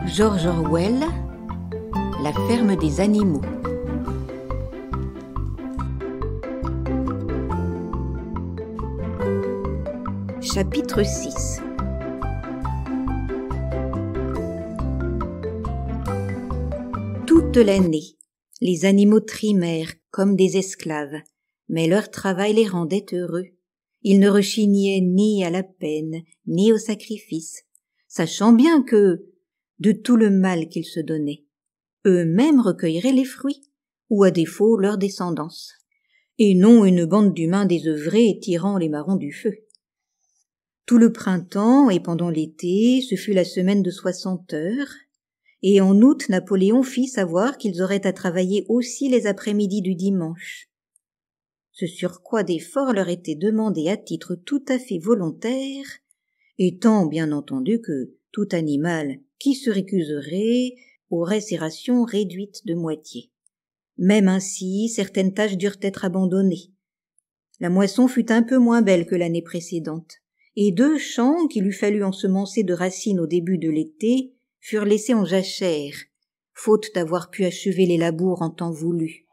George Orwell, La ferme des animaux. Chapitre 6. Toute l'année, les animaux trimèrent comme des esclaves, mais leur travail les rendait heureux. Ils ne rechignaient ni à la peine, ni au sacrifice, sachant bien que, de tout le mal qu'ils se donnaient, eux-mêmes recueilleraient les fruits, ou à défaut leur descendance, et non une bande d'humains désœuvrés tirant les marrons du feu. Tout le printemps et pendant l'été, ce fut la semaine de 60 heures, et en août Napoléon fit savoir qu'ils auraient à travailler aussi les après-midi du dimanche. Ce surcroît d'efforts leur était demandé à titre tout à fait volontaire, étant bien entendu que tout animal qui se récuserait aurait ses rations réduites de moitié. Même ainsi, certaines tâches durent être abandonnées. La moisson fut un peu moins belle que l'année précédente, et 2 champs qu'il eût fallu ensemencer de racines au début de l'été furent laissés en jachère, faute d'avoir pu achever les labours en temps voulu.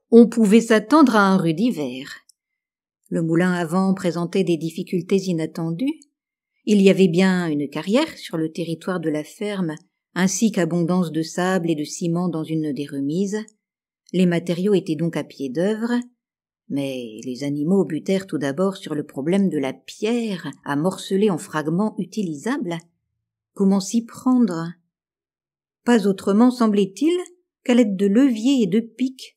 On pouvait s'attendre à un rude hiver. Le moulin à vent présentait des difficultés inattendues. Il y avait bien une carrière sur le territoire de la ferme, ainsi qu'abondance de sable et de ciment dans une des remises. Les matériaux étaient donc à pied d'œuvre, mais les animaux butèrent tout d'abord sur le problème de la pierre à morceler en fragments utilisables. Comment s'y prendre? Pas autrement, semblait-il, qu'à l'aide de leviers et de pics.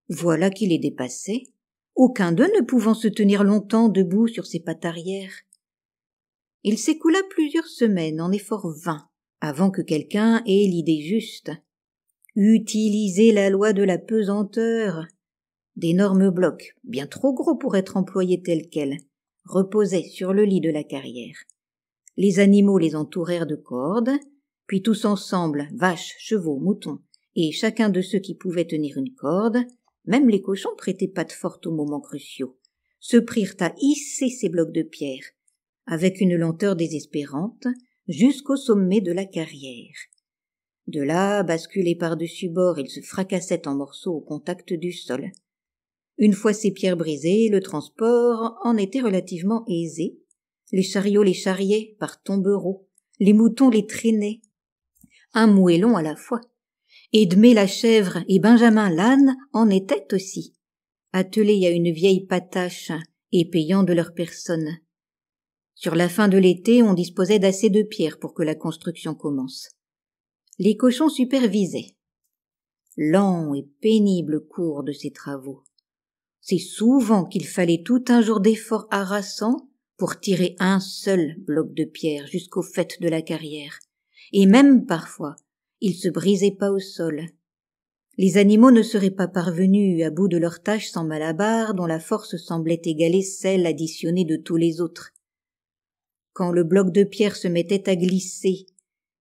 Voilà qui les dépassait, aucun d'eux ne pouvant se tenir longtemps debout sur ses pattes arrière. Il s'écoula plusieurs semaines en efforts vains, avant que quelqu'un ait l'idée juste. Utiliser la loi de la pesanteur. D'énormes blocs, bien trop gros pour être employés tels quels, reposaient sur le lit de la carrière. Les animaux les entourèrent de cordes, puis tous ensemble, vaches, chevaux, moutons, et chacun de ceux qui pouvaient tenir une corde, même les cochons prêtaient patte forte aux moments cruciaux, se prirent à hisser ces blocs de pierre, avec une lenteur désespérante, jusqu'au sommet de la carrière. De là, basculés par-dessus bord, ils se fracassaient en morceaux au contact du sol. Une fois ces pierres brisées, le transport en était relativement aisé. Les chariots les charriaient par tombereaux, les moutons les traînaient, un moellon à la fois. Edmé la chèvre et Benjamin l'âne en étaient aussi, attelés à une vieille patache et payant de leur personne. Sur la fin de l'été, on disposait d'assez de pierres pour que la construction commence. Les cochons supervisaient. Lent et pénible cours de ces travaux. C'est souvent qu'il fallait tout un jour d'efforts harassants pour tirer un seul bloc de pierre jusqu'au faîte de la carrière, et même parfois, ils se brisaient pas au sol. Les animaux ne seraient pas parvenus à bout de leur tâche sans Malabar, dont la force semblait égaler celle additionnée de tous les autres. Quand le bloc de pierre se mettait à glisser,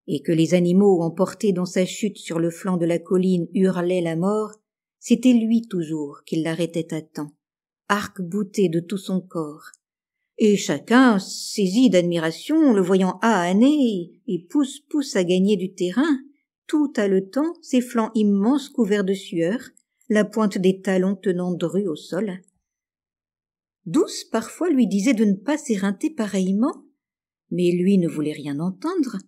et que les animaux, emportés dans sa chute sur le flanc de la colline, hurlaient la mort, c'était lui toujours qui l'arrêtait à temps, arc-bouté de tout son corps. Et chacun, saisi d'admiration, le voyant âner et pousse à gagner du terrain, tout haletant, ses flancs immenses couverts de sueur, la pointe des talons tenant dru au sol. Douce parfois lui disait de ne pas s'éreinter pareillement, mais lui ne voulait rien entendre.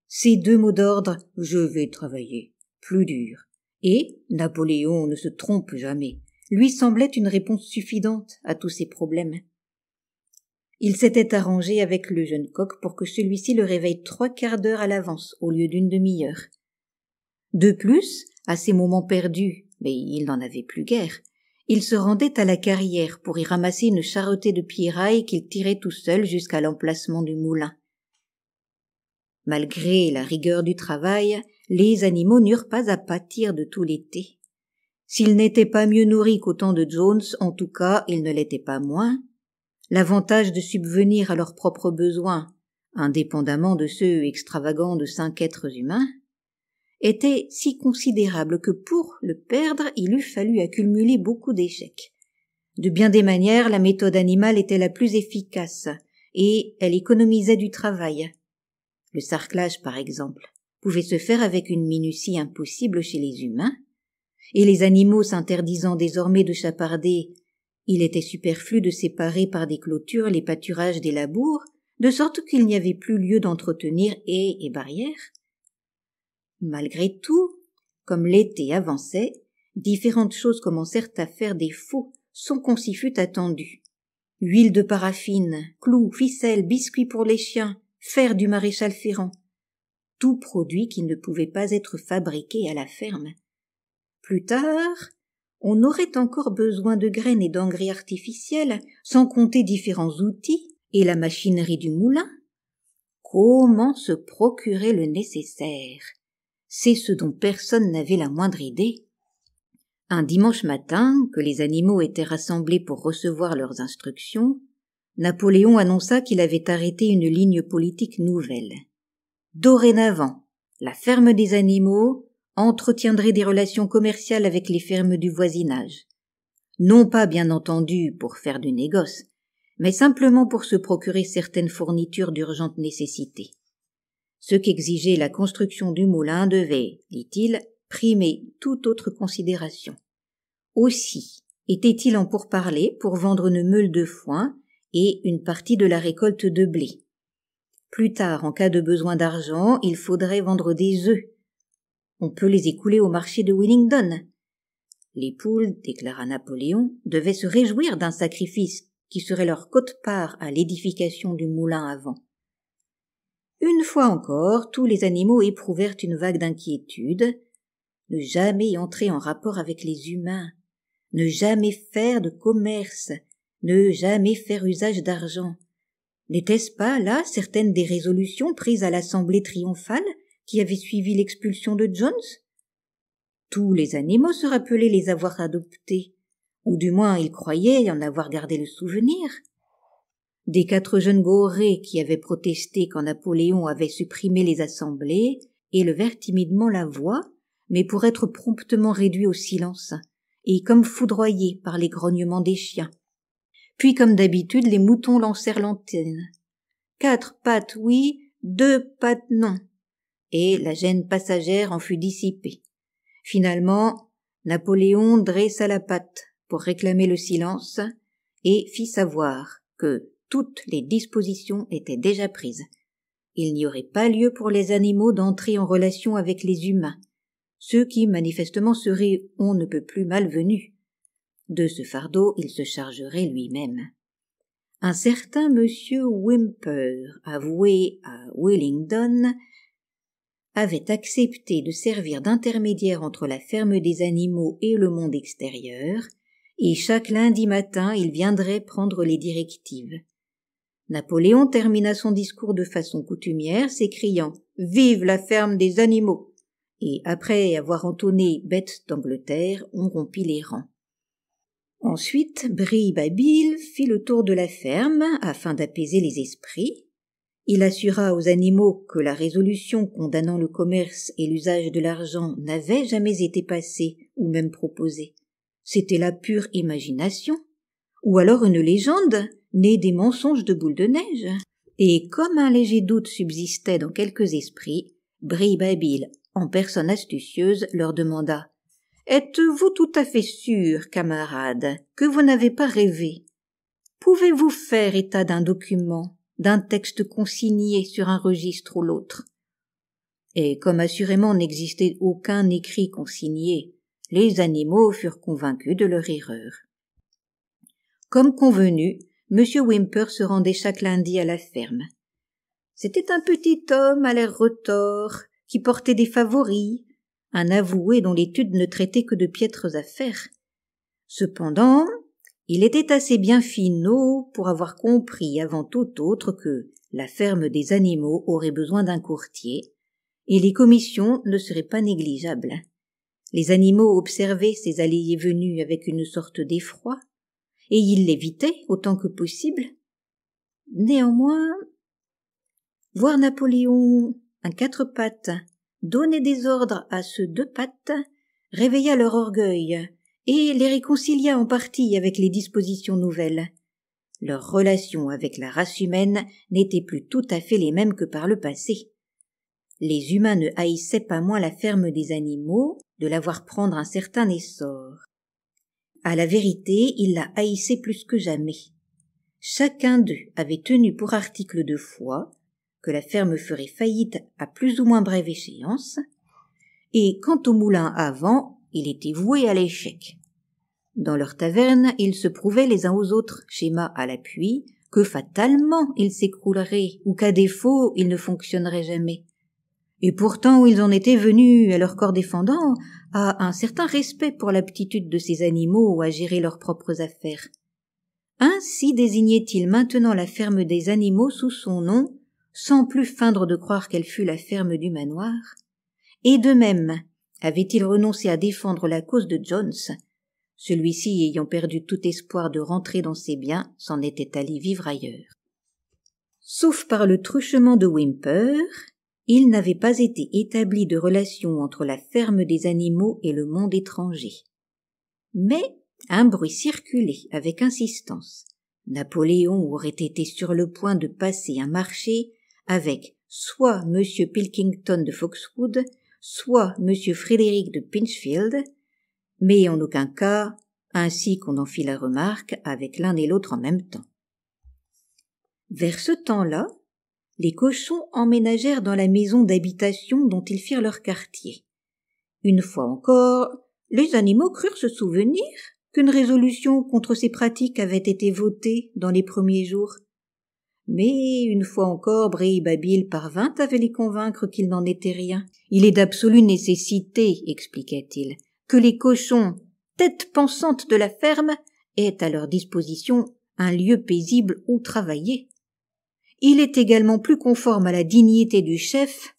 Ces 2 mots d'ordre, « je vais travailler », plus dur, et Napoléon ne se trompe jamais, lui semblait une réponse suffisante à tous ses problèmes. Il s'était arrangé avec le jeune coq pour que celui-ci le réveille 3/4 d'heure à l'avance au lieu d'une demi-heure. De plus, à ces moments perdus, mais il n'en avait plus guère, il se rendait à la carrière pour y ramasser une charretée de pierrailles qu'il tirait tout seul jusqu'à l'emplacement du moulin. Malgré la rigueur du travail, les animaux n'eurent pas à pâtir de tout l'été. S'ils n'étaient pas mieux nourris qu'au temps de Jones, en tout cas, ils ne l'étaient pas moins. L'avantage de subvenir à leurs propres besoins, indépendamment de ceux extravagants de 5 êtres humains, était si considérable que pour le perdre, il eût fallu accumuler beaucoup d'échecs. De bien des manières, la méthode animale était la plus efficace, et elle économisait du travail. le sarclage par exemple, pouvait se faire avec une minutie impossible chez les humains, et les animaux s'interdisant désormais de chaparder, il était superflu de séparer par des clôtures les pâturages des labours, de sorte qu'il n'y avait plus lieu d'entretenir haies et barrières. Malgré tout, comme l'été avançait, différentes choses commencèrent à faire défaut sans qu'on s'y fût attendu. Huile de paraffine, clous, ficelles, biscuits pour les chiens, fer du maréchal Ferrand. Tout produit qui ne pouvait pas être fabriqué à la ferme. Plus tard, on aurait encore besoin de graines et d'engrais artificiels, sans compter différents outils et la machinerie du moulin. Comment se procurer le nécessaire? C'est ce dont personne n'avait la moindre idée. Un dimanche matin, que les animaux étaient rassemblés pour recevoir leurs instructions, Napoléon annonça qu'il avait arrêté une ligne politique nouvelle. Dorénavant, la ferme des animaux entretiendrait des relations commerciales avec les fermes du voisinage. Non pas bien entendu pour faire du négoce, mais simplement pour se procurer certaines fournitures d'urgente nécessité. Ce qu'exigeait la construction du moulin devait, dit-il, primer toute autre considération. Aussi était-il en pourparlers pour vendre une meule de foin et une partie de la récolte de blé. Plus tard, en cas de besoin d'argent, il faudrait vendre des œufs. On peut les écouler au marché de Willingdon. Les poules, déclara Napoléon, devaient se réjouir d'un sacrifice qui serait leur quote-part à l'édification du moulin à vent. Une fois encore, tous les animaux éprouvèrent une vague d'inquiétude. Ne jamais entrer en rapport avec les humains, ne jamais faire de commerce, ne jamais faire usage d'argent. N'était-ce pas là certaines des résolutions prises à l'assemblée triomphale qui avait suivi l'expulsion de Jones? Tous les animaux se rappelaient les avoir adoptés, ou du moins ils croyaient en avoir gardé le souvenir. Des 4 jeunes gorées qui avaient protesté quand Napoléon avait supprimé les assemblées élevèrent timidement la voix, mais pour être promptement réduits au silence, et comme foudroyés par les grognements des chiens. Puis, comme d'habitude, les moutons lancèrent l'antenne. 4 pattes oui, 2 pattes non. Et la gêne passagère en fut dissipée. Finalement, Napoléon dressa la patte pour réclamer le silence et fit savoir que toutes les dispositions étaient déjà prises. Il n'y aurait pas lieu pour les animaux d'entrer en relation avec les humains, ceux qui manifestement seraient on ne peut plus malvenus. De ce fardeau, il se chargerait lui-même. Un certain monsieur Whymper, avoué à Willingdon, avait accepté de servir d'intermédiaire entre la ferme des animaux et le monde extérieur, et chaque lundi matin il viendrait prendre les directives. Napoléon termina son discours de façon coutumière, s'écriant « Vive la ferme des animaux !» et après avoir entonné « Bête d'Angleterre », on rompit les rangs. Ensuite, Brille-Babil fit le tour de la ferme afin d'apaiser les esprits. Il assura aux animaux que la résolution condamnant le commerce et l'usage de l'argent n'avait jamais été passée ou même proposée. C'était la pure imagination, ou alors une légende née des mensonges de Boule de Neige. Et comme un léger doute subsistait dans quelques esprits, Brille-Babil, en personne astucieuse, leur demanda « Êtes-vous tout à fait sûr, camarades, que vous n'avez pas rêvé? Pouvez-vous faire état d'un document, d'un texte consigné sur un registre ou l'autre ?» Et comme assurément n'existait aucun écrit consigné, les animaux furent convaincus de leur erreur. Comme convenu, M. Whymper se rendait chaque lundi à la ferme. C'était un petit homme à l'air retors, qui portait des favoris, un avoué dont l'étude ne traitait que de piètres affaires. Cependant, il était assez bien finaud pour avoir compris avant tout autre que la ferme des animaux aurait besoin d'un courtier, et les commissions ne seraient pas négligeables. Les animaux observaient ces allées et venues avec une sorte d'effroi, et ils l'évitaient autant que possible. Néanmoins, voir Napoléon, à 4 pattes, donner des ordres à ceux 2 pattes, réveilla leur orgueil et les réconcilia en partie avec les dispositions nouvelles. Leurs relations avec la race humaine n'étaient plus tout à fait les mêmes que par le passé. Les humains ne haïssaient pas moins la ferme des animaux de la voir prendre un certain essor. À la vérité, ils la haïssaient plus que jamais. Chacun d'eux avait tenu pour article de foi que la ferme ferait faillite à plus ou moins brève échéance, et quant au moulin à vent, il était voué à l'échec. Dans leur taverne, ils se prouvaient les uns aux autres, schéma à l'appui, que fatalement il s'écroulerait, ou qu'à défaut il ne fonctionnerait jamais. Et pourtant ils en étaient venus, à leur corps défendant, à un certain respect pour l'aptitude de ces animaux à gérer leurs propres affaires. Ainsi désignait-il maintenant la ferme des animaux sous son nom, sans plus feindre de croire qu'elle fût la ferme du manoir, et de même avait-il renoncé à défendre la cause de Jones. Celui-ci, ayant perdu tout espoir de rentrer dans ses biens, s'en était allé vivre ailleurs. Sauf par le truchement de Whymper, il n'avait pas été établi de relation entre la ferme des animaux et le monde étranger. Mais un bruit circulait avec insistance. Napoléon aurait été sur le point de passer un marché avec soit M. Pilkington de Foxwood, soit M. Frédéric de Pinchfield, mais en aucun cas, ainsi qu'on en fit la remarque, avec l'un et l'autre en même temps. Vers ce temps-là, les cochons emménagèrent dans la maison d'habitation dont ils firent leur quartier. Une fois encore, les animaux crurent se souvenir qu'une résolution contre ces pratiques avait été votée dans les premiers jours. Mais une fois encore, Bréhibabil parvint à les convaincre qu'il n'en était rien. Il est d'absolue nécessité, expliquait-il, que les cochons, tête pensante de la ferme, aient à leur disposition un lieu paisible où travailler. Il est également plus conforme à la dignité du chef,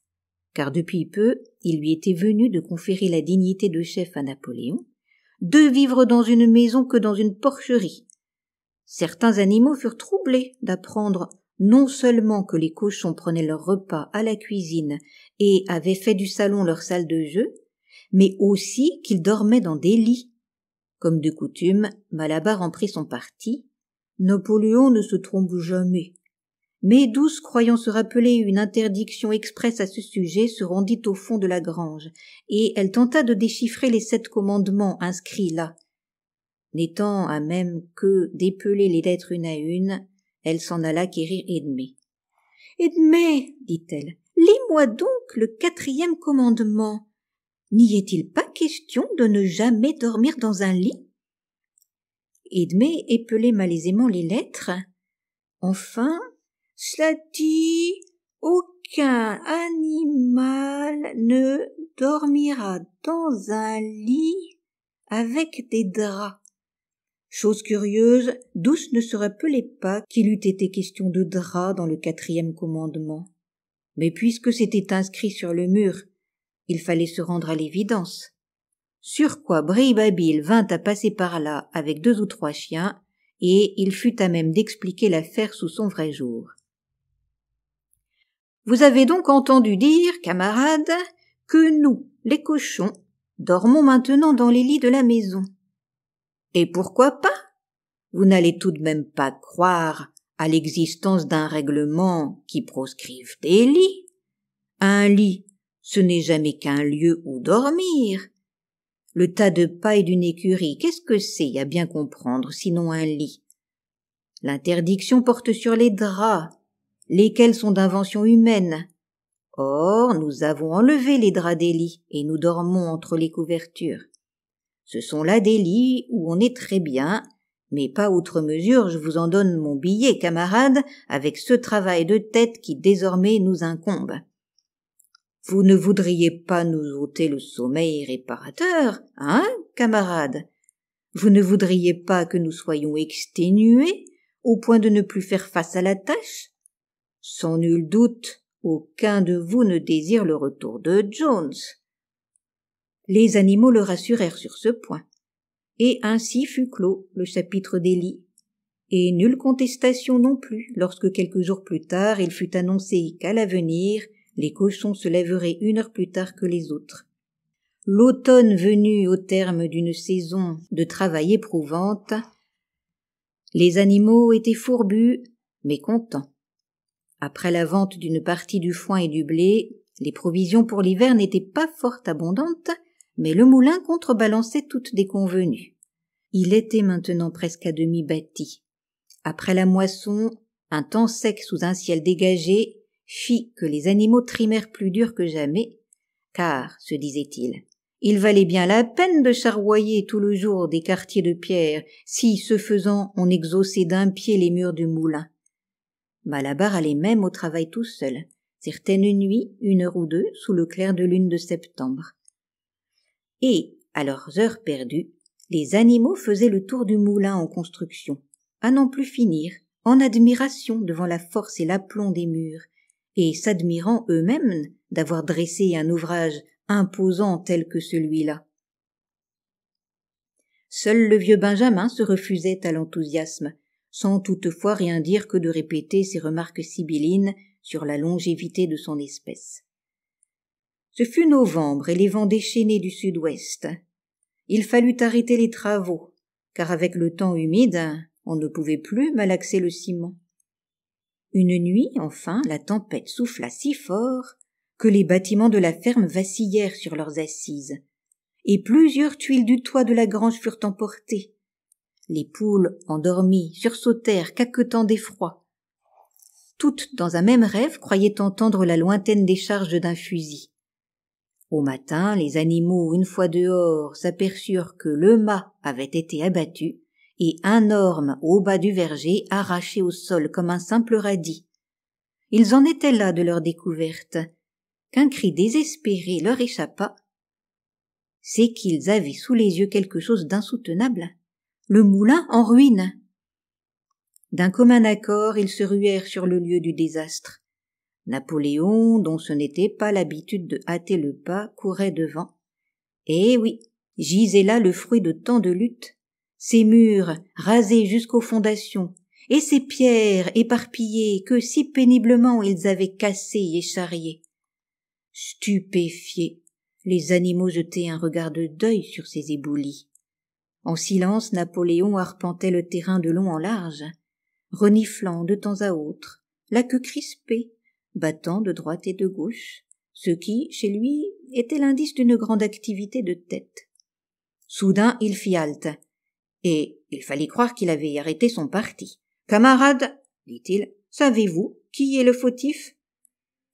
car depuis peu, il lui était venu de conférer la dignité de chef à Napoléon, de vivre dans une maison que dans une porcherie. Certains animaux furent troublés d'apprendre non seulement que les cochons prenaient leur repas à la cuisine et avaient fait du salon leur salle de jeu, mais aussi qu'ils dormaient dans des lits. Comme de coutume, Malabar en prit son parti. Napoléon ne se trompe jamais. Mais Douce, croyant se rappeler une interdiction expresse à ce sujet, se rendit au fond de la grange, et elle tenta de déchiffrer les 7 commandements inscrits là. N'étant à même que d'épeler les lettres une à une, elle s'en alla quérir Edmé. « Edmé, dit-elle, lis-moi donc le 4e commandement. N'y est-il pas question de ne jamais dormir dans un lit ?» Edmé épelait malaisément les lettres. Enfin, « Cela dit, aucun animal ne dormira dans un lit avec des draps. » Chose curieuse, Douce ne se rappelait pas qu'il eût été question de draps dans le 4e commandement. Mais puisque c'était inscrit sur le mur, il fallait se rendre à l'évidence. Sur quoi Bréhibabil vint à passer par là avec 2 ou 3 chiens, et il fut à même d'expliquer l'affaire sous son vrai jour. « Vous avez donc entendu dire, camarades, que nous, les cochons, dormons maintenant dans les lits de la maison. Et pourquoi pas? Vous n'allez tout de même pas croire à l'existence d'un règlement qui proscrive des lits. Un lit, ce n'est jamais qu'un lieu où dormir. Le tas de paille d'une écurie, qu'est-ce que c'est, à bien comprendre, sinon un lit? L'interdiction porte sur les draps, lesquels sont d'invention humaine. Or, nous avons enlevé les draps des lits et nous dormons entre les couvertures. Ce sont là des lits où on est très bien, mais pas outre mesure, je vous en donne mon billet, camarades, avec ce travail de tête qui désormais nous incombe. Vous ne voudriez pas nous ôter le sommeil réparateur, hein, camarades? Vous ne voudriez pas que nous soyons exténués, au point de ne plus faire face à la tâche? Sans nul doute, aucun de vous ne désire le retour de Jones. » Les animaux le rassurèrent sur ce point, et ainsi fut clos le chapitre des lits, et nulle contestation non plus lorsque quelques jours plus tard il fut annoncé qu'à l'avenir les cochons se lèveraient 1 heure plus tard que les autres. L'automne venu au terme d'une saison de travail éprouvante, les animaux étaient fourbus mais contents. Après la vente d'une partie du foin et du blé, Les provisions pour l'hiver n'étaient pas fort abondantes, mais le moulin contrebalançait toutes déconvenues. Il était maintenant presque à demi bâti. Après la moisson, un temps sec sous un ciel dégagé fit que les animaux trimèrent plus dur que jamais, car, se disait-il, il valait bien la peine de charroyer tout le jour des quartiers de pierre, si, ce faisant, on exhaussait d'un pied les murs du moulin. Malabar allait même au travail tout seul, certaines nuits, 1 heure ou 2, sous le clair de lune de septembre. Et, à leurs heures perdues, les animaux faisaient le tour du moulin en construction, à n'en plus finir, en admiration devant la force et l'aplomb des murs, et s'admirant eux-mêmes d'avoir dressé un ouvrage imposant tel que celui-là. Seul le vieux Benjamin se refusait à l'enthousiasme, sans toutefois rien dire que de répéter ses remarques sibyllines sur la longévité de son espèce. Ce fut novembre et les vents déchaînés du sud-ouest. Il fallut arrêter les travaux, car avec le temps humide, on ne pouvait plus malaxer le ciment. Une nuit, enfin, la tempête souffla si fort que les bâtiments de la ferme vacillèrent sur leurs assises, et plusieurs tuiles du toit de la grange furent emportées. Les poules, endormies, sursautèrent, caquetant d'effroi. Toutes, dans un même rêve, croyaient entendre la lointaine décharge d'un fusil. Au matin, les animaux, une fois dehors, s'aperçurent que le mât avait été abattu et un orme au bas du verger arraché au sol comme un simple radis. Ils en étaient là de leur découverte, qu'un cri désespéré leur échappa. C'est qu'ils avaient sous les yeux quelque chose d'insoutenable, le moulin en ruine. D'un commun accord, ils se ruèrent sur le lieu du désastre. Napoléon, dont ce n'était pas l'habitude de hâter le pas, courait devant. Eh oui, gisait là le fruit de tant de luttes, ces murs rasés jusqu'aux fondations, et ces pierres éparpillées que si péniblement ils avaient cassées et charriées. Stupéfiés, les animaux jetaient un regard de deuil sur ces éboulis. En silence, Napoléon arpentait le terrain de long en large, reniflant de temps à autre, la queue crispée, battant de droite et de gauche, ce qui, chez lui, était l'indice d'une grande activité de tête. Soudain, il fit halte, et il fallait croire qu'il avait arrêté son parti. « Camarades, dit-il, savez-vous qui est le fautif?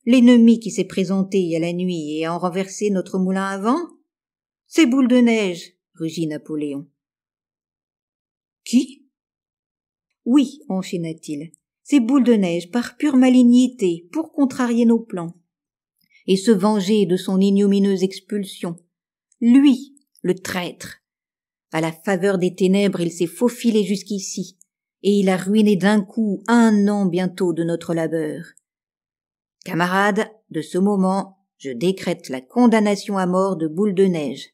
L'ennemi qui s'est présenté à la nuit et a renversé notre moulin à vent? C'est Boule de Neige, rugit Napoléon. Qui? Oui, enchaîna-t-il. C'est Boule de Neige, par pure malignité, pour contrarier nos plans, et se venger de son ignominieuse expulsion. Lui, le traître. À la faveur des ténèbres, il s'est faufilé jusqu'ici, et il a ruiné d'un coup 1 an bientôt de notre labeur. Camarades, de ce moment, je décrète la condamnation à mort de Boule de Neige.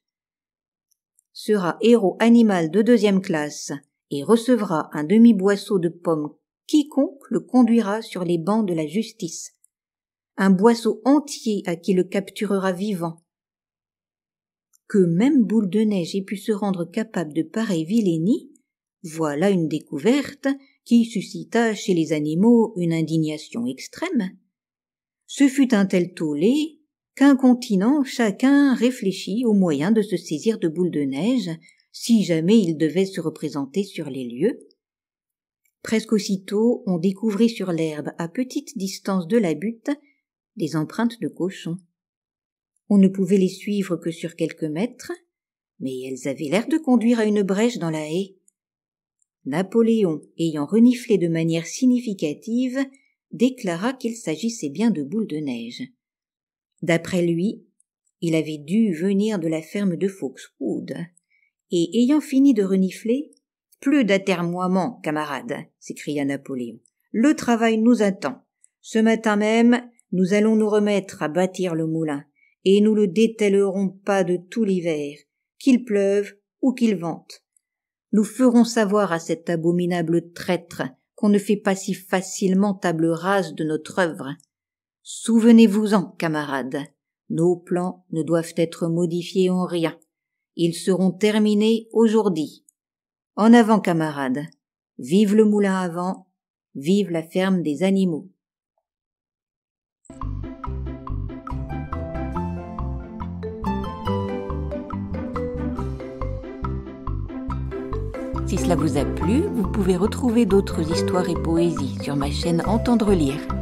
Sera héros animal de 2e classe et recevra un demi-boisseau de pommes quiconque le conduira sur les bancs de la justice. Un boisseau entier à qui le capturera vivant. Que même Boule de Neige ait pu se rendre capable de pareille vilainie, voilà une découverte qui suscita chez les animaux une indignation extrême. Ce fut un tel tollé qu'incontinent chacun réfléchit au moyen de se saisir de Boule de Neige si jamais il devait se représenter sur les lieux. Presque aussitôt, on découvrit sur l'herbe, à petite distance de la butte, des empreintes de cochons. On ne pouvait les suivre que sur quelques mètres, mais elles avaient l'air de conduire à une brèche dans la haie. Napoléon, ayant reniflé de manière significative, déclara qu'il s'agissait bien de Boule de Neige. D'après lui, il avait dû venir de la ferme de Foxwood, et ayant fini de renifler, « Plus d'atermoiements, camarades !» s'écria Napoléon. « Le travail nous attend. Ce matin même, nous allons nous remettre à bâtir le moulin, et nous le détellerons pas de tout l'hiver, qu'il pleuve ou qu'il vente. Nous ferons savoir à cet abominable traître qu'on ne fait pas si facilement table rase de notre œuvre. Souvenez-vous-en, camarades, nos plans ne doivent être modifiés en rien. Ils seront terminés aujourd'hui. En avant, camarades. Vive le moulin à vent, vive la ferme des animaux. Si cela vous a plu, vous pouvez retrouver d'autres histoires et poésies sur ma chaîne Entendre lire.